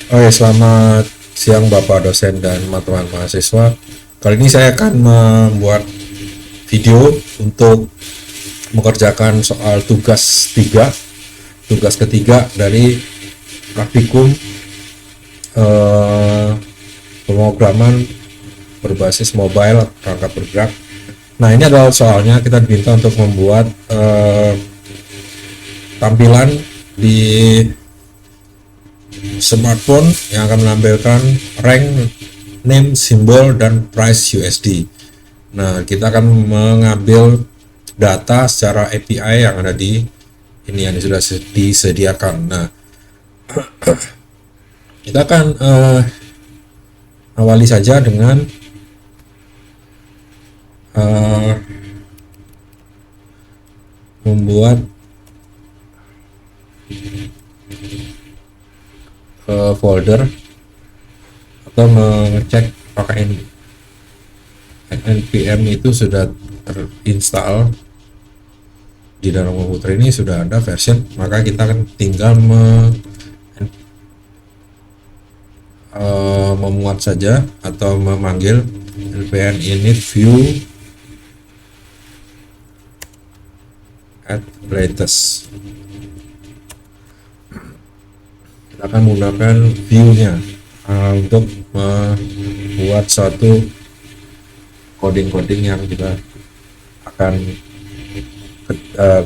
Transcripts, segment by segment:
Oke, selamat siang Bapak dosen dan teman-teman mahasiswa. Kali ini saya akan membuat video untuk mengerjakan soal tugas ketiga dari praktikum eh, pemrograman berbasis mobile perangkat bergerak. Nah, ini adalah soalnya kita diminta untuk membuat tampilan di smartphone yang akan menampilkan rank, name, simbol, dan price USD. Nah, kita akan mengambil data secara API yang ada di ini yang sudah disediakan. Nah, kita akan awali saja dengan membuat folder atau mengecek apakah ini npm itu sudah terinstall di dalam komputer ini, sudah ada version, maka kita akan tinggal memuat saja atau memanggil npm init view at latest. Kita akan menggunakan view-nya untuk membuat suatu coding-coding yang kita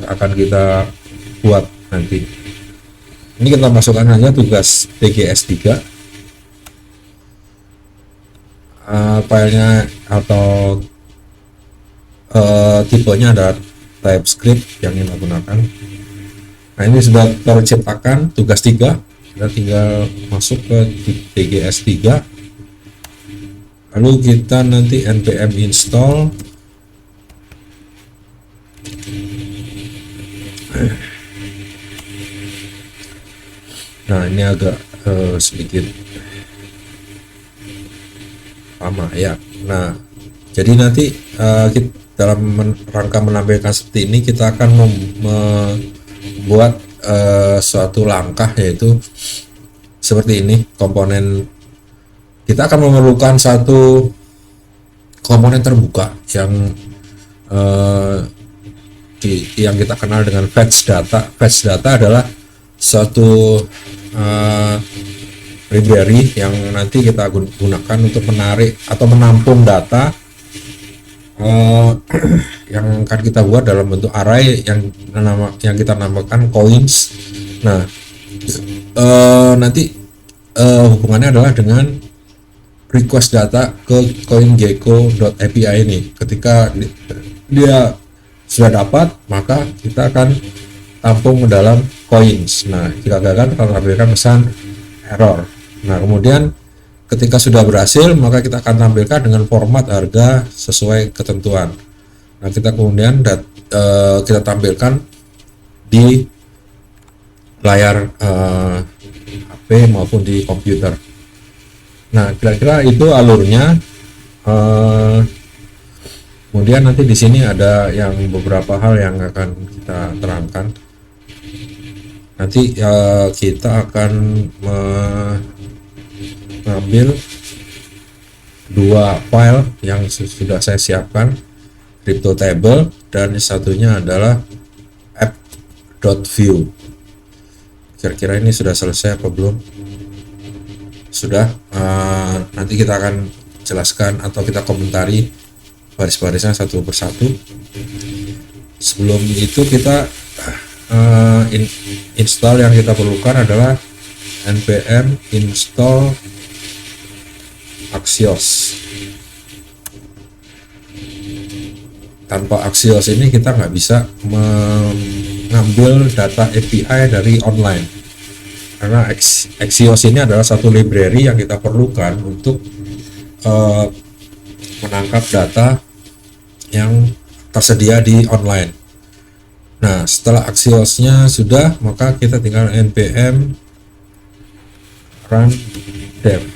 akan kita buat nanti. Ini kita masukkan hanya tugas TGS 3, filenya atau tipenya adalah TypeScript yang kita gunakan. Nah, ini sudah terciptakan tugas 3. Kita tinggal masuk ke TGS 3, lalu kita nanti npm install nah ini agak sedikit lama ya. Nah, jadi nanti dalam rangka menampilkan seperti ini, kita akan membuat suatu langkah, yaitu seperti ini. Komponen kita akan memerlukan satu komponen terbuka yang kita kenal dengan fetch data. Fetch data adalah suatu library yang nanti kita gunakan untuk menarik atau menampung data yang akan kita buat dalam bentuk array yang kita namakan coins. Nah, nanti hubungannya adalah dengan request data ke CoinGecko.api ini. Ketika dia sudah dapat, maka kita akan tampung ke dalam coins. Nah, jika gagal kita tampilkan pesan error. Nah, kemudian ketika sudah berhasil, maka kita akan tampilkan dengan format harga sesuai ketentuan. Nah, kita kemudian kita tampilkan di layar HP maupun di komputer. Nah, kira-kira itu alurnya. Kemudian nanti di sini ada yang beberapa hal yang akan kita terangkan. Nanti kita akan mengambil dua file yang sudah saya siapkan, crypto table, dan satunya adalah app.view. Kira-kira ini sudah selesai apa belum? Sudah. Nanti kita akan jelaskan atau kita komentari baris-barisnya satu persatu. Sebelum itu kita install. Yang kita perlukan adalah npm install Axios. Tanpa Axios ini kita nggak bisa mengambil data API dari online, karena Axios ini adalah satu library yang kita perlukan untuk menangkap data yang tersedia di online. Nah, setelah Axiosnya sudah, maka kita tinggal npm run dev.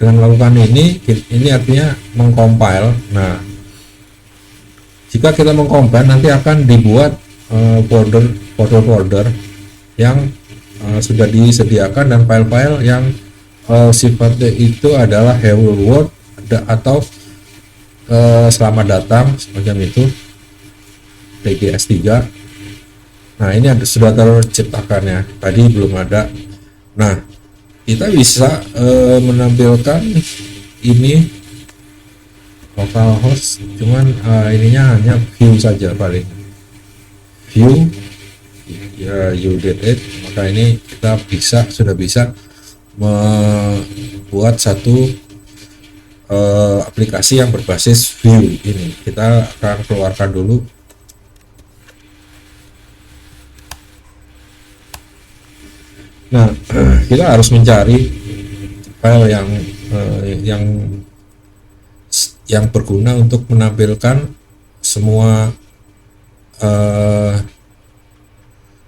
Dengan melakukan ini artinya mengcompile. Nah, jika kita mengcompile, nanti akan dibuat folder yang sudah disediakan, dan file-file yang sifatnya itu adalah hello world atau selamat datang semacam itu, PGS3. Nah ini sudah terciptakan ya, tadi belum ada. Nah kita bisa menampilkan ini localhost, cuman ininya hanya view saja, paling view ya, you did it. Maka ini kita sudah bisa membuat satu aplikasi yang berbasis view ini. Kita akan keluarkan dulu. Nah kita harus mencari file yang berguna untuk menampilkan semua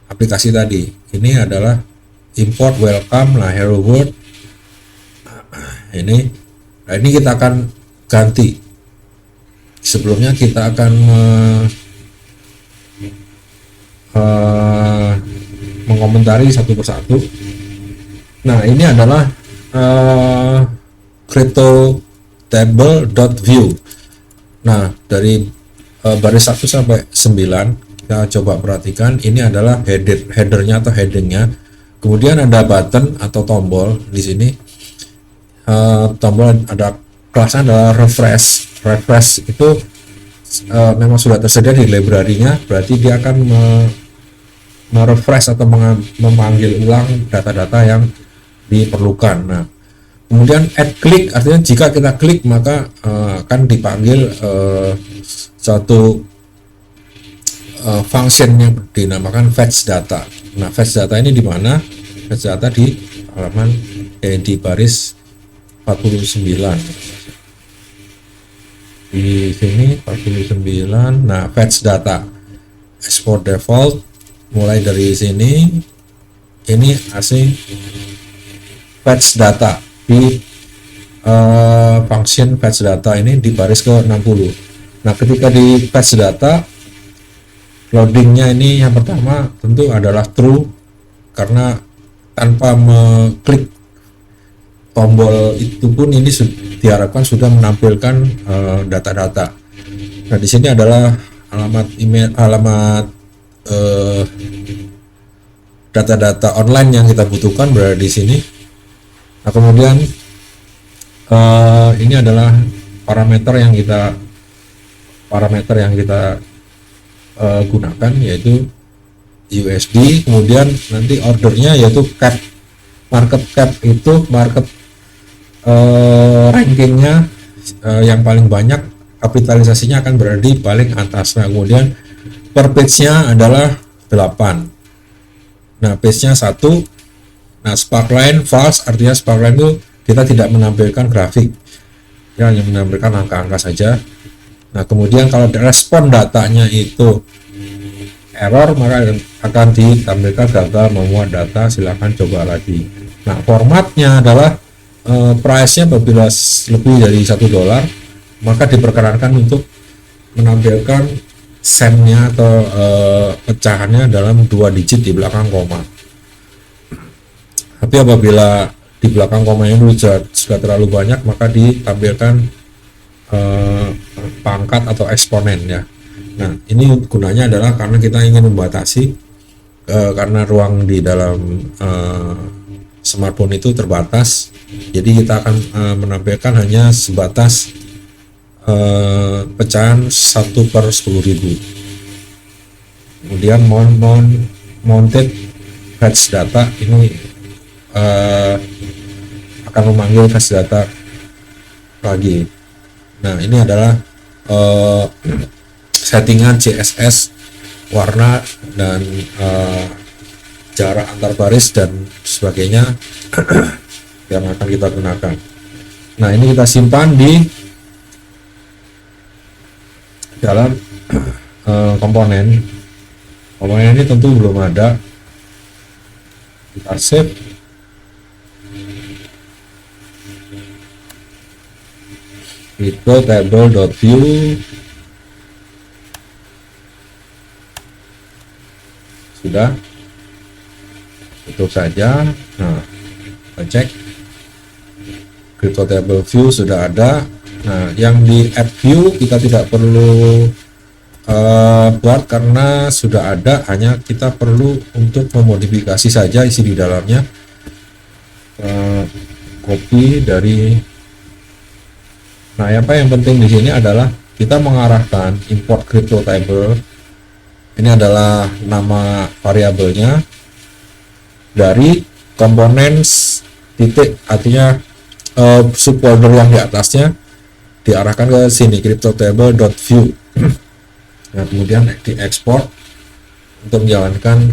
aplikasi tadi. Ini adalah import welcome, nah hello world. Ini kita akan ganti. Sebelumnya kita akan mengomentari satu persatu. Nah ini adalah cryptotable.view. Nah dari baris 1 sampai 9 kita coba perhatikan, ini adalah headernya atau headingnya. Kemudian ada button atau tombol di sini. Tombol ada kelasnya adalah refresh itu memang sudah tersedia di library-nya, berarti dia akan merefresh atau memanggil ulang data-data yang diperlukan. Nah kemudian add click, artinya jika kita klik maka akan dipanggil suatu function yang dinamakan fetch data. Nah fetch data ini di mana? Fetch data di halaman di baris 49 di sini 49. Nah fetch data export default, mulai dari sini ini asing fetch data di function fetch data ini di baris ke 60. Nah ketika di fetch data, loadingnya ini yang pertama tentu adalah true, karena tanpa mengklik tombol itu pun ini diharapkan sudah menampilkan data-data. Nah di sini adalah alamat email, alamat data-data online yang kita butuhkan berada di sini. Nah kemudian ini adalah parameter yang kita gunakan, yaitu USD. Kemudian nanti ordernya yaitu cap, market cap itu market rankingnya yang paling banyak, kapitalisasinya akan berada di paling atas. Nah kemudian per page-nya adalah 8. Nah page-nya 1. Nah sparkline false, artinya sparkline itu kita tidak menampilkan grafik, ya hanya menampilkan angka-angka saja. Nah kemudian kalau respon datanya itu error, maka akan ditampilkan gagal memuat data, silahkan coba lagi. Nah formatnya adalah price-nya apabila lebih dari $1, maka diperkenankan untuk menampilkan sen-nya atau pecahannya dalam 2 digit di belakang koma. Tapi apabila di belakang koma ini sudah terlalu banyak, maka ditampilkan pangkat atau eksponen ya. Nah ini gunanya adalah karena kita ingin membatasi, karena ruang di dalam smartphone itu terbatas, jadi kita akan menampilkan hanya sebatas pecahan 1/10.000. Kemudian mounted fetch data ini akan memanggil fetch data lagi. Nah ini adalah settingan CSS, warna dan jarak antar baris dan sebagainya yang akan kita gunakan. Nah ini kita simpan di dalam komponen ini tentu belum ada, kita save. Itu table.view sudah. tutup saja. Nah, kita cek crypto table view sudah ada. Nah, yang di add view kita tidak perlu buat karena sudah ada, hanya kita perlu untuk memodifikasi saja isi di dalamnya. Copy dari, nah apa yang penting di sini adalah kita mengarahkan import crypto table, ini adalah nama variabelnya, dari komponen titik, artinya subfolder yang di atasnya diarahkan ke sini, crypto table.view. Nah, kemudian diekspor untuk menjalankan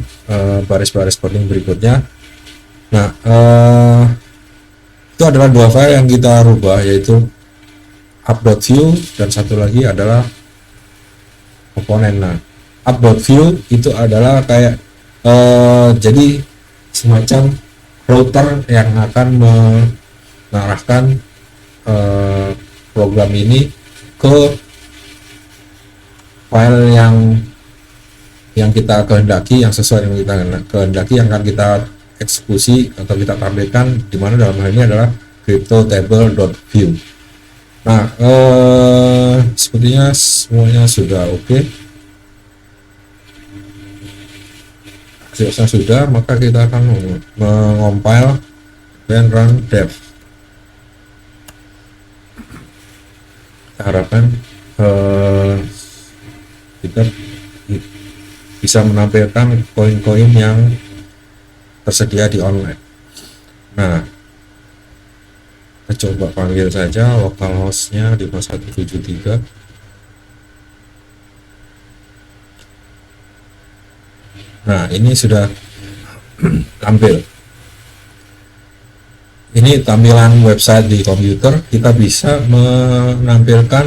baris-baris coding berikutnya. Nah, itu adalah dua file yang kita rubah, yaitu up.view dan satu lagi adalah komponen. Nah, up.view itu adalah kayak jadi semacam router yang akan mengarahkan program ini ke file yang kita kehendaki, yang sesuai dengan kita kehendaki, yang akan kita eksekusi atau kita tampilkan, di mana dalam hal ini adalah crypto table.view. Nah, sepertinya semuanya sudah oke. Aksesnya sudah, maka kita akan mengompile dan run dev. Kita harapkan kita bisa menampilkan koin-koin yang tersedia di online. Nah, kita coba panggil saja localhost-nya 5173. Nah, ini sudah tampil. Ini tampilan website di komputer. Kita bisa menampilkan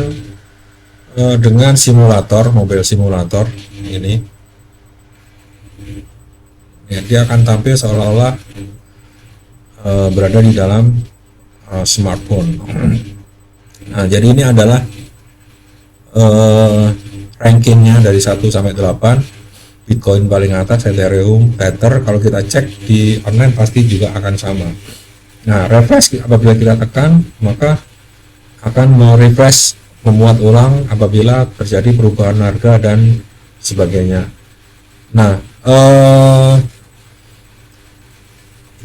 dengan simulator, mobile simulator ini. Ya, dia akan tampil seolah-olah berada di dalam smartphone. Nah, jadi ini adalah rankingnya dari 1 sampai 8. Bitcoin paling atas, Ethereum, Tether. Kalau kita cek di online pasti juga akan sama. Nah, refresh apabila kita tekan, maka akan merefresh, memuat ulang apabila terjadi perubahan harga dan sebagainya. Nah,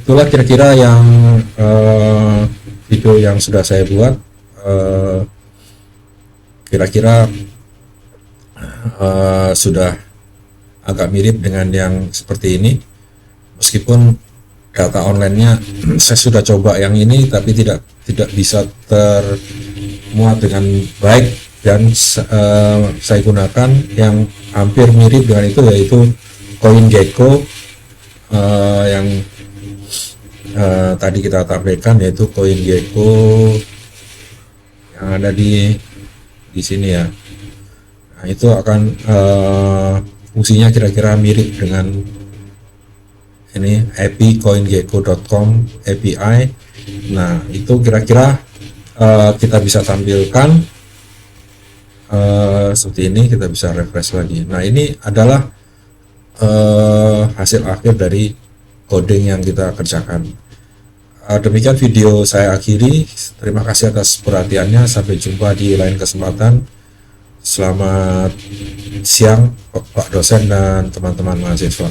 itulah kira-kira yang video yang sudah saya buat. Kira-kira sudah agak mirip dengan yang seperti ini, meskipun data online-nya saya sudah coba yang ini tapi tidak bisa termuat dengan baik, dan saya gunakan yang hampir mirip dengan itu, yaitu CoinGecko yang tadi kita tampilkan, yaitu CoinGecko yang ada di sini ya. Nah, itu akan fungsinya kira-kira mirip dengan ini API CoinGecko.com API. Nah, itu kira-kira kita bisa tampilkan seperti ini. Kita bisa refresh lagi. Nah, ini adalah hasil akhir dari coding yang kita kerjakan. Demikian video saya akhiri. Terima kasih atas perhatiannya. Sampai jumpa di lain kesempatan. Selamat siang Pak dosen dan teman-teman mahasiswa.